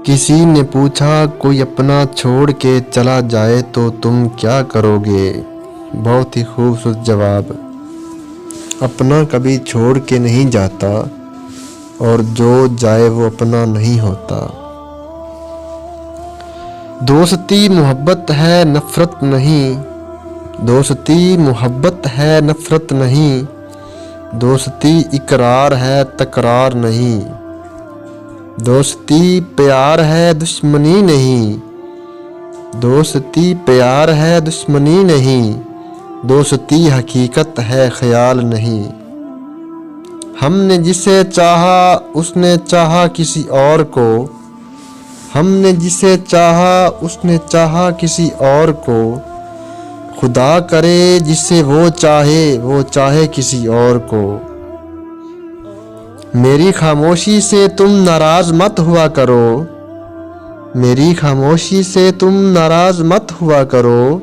کسی نے پوچھا کوئی اپنا چھوڑ کے چلا جائے تو تم کیا کرو گے؟ بہت ہی خوبصورت جواب۔ اپنا کبھی چھوڑ کے نہیں جاتا اور جو جائے وہ اپنا نہیں ہوتا۔ دوستی محبت ہے نفرت نہیں، دوستی محبت ہے نفرت نہیں، دوستی اقرار ہے تکرار نہیں، دوستی پیار ہے دشمنی نہیں، دوستی پیار ہے دشمنی نہیں، دوستی حقیقت ہے خیال نہیں۔ ہم نے جسے چاہا اس نے چاہا کسی اور کو، ہم نے جسے چاہا اس نے چاہا کسی اور کو، خدا کرے جسے وہ چاہے کسی اور کو۔ میری خاموشی سے تم ناراض مت ہوا کرو، میری خاموشی سے تم ناراض مت ہوا کرو،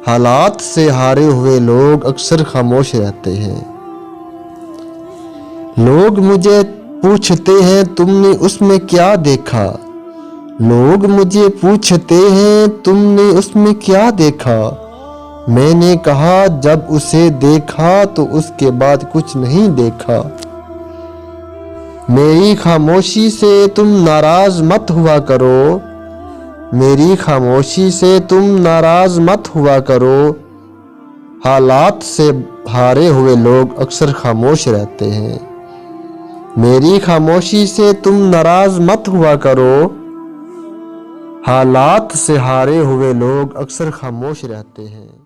حالات سے ہارے ہوئے لوگ اکثر خاموش رہتے ہیں۔ لوگ مجھے پوچھتے ہیں تم نے اس میں کیا دیکھا، لوگ مجھے پوچھتے ہیں تم نے اس میں کیا دیکھا، میں نے کہا جب اسے دیکھا تو اس کے بعد کچھ نہیں دیکھا۔ میری خاموشی سے تم ناراض مت ہوا کرو، میری خاموشی سے تم ناراض مت ہوا کرو، حالات سے ہارے ہوئے لوگ اکثر خاموش رہتے ہیں۔ میری خاموشی سے تم ناراض مت ہوا کرو، حالات سے ہارے ہوئے لوگ اکثر خاموش رہتے ہیں۔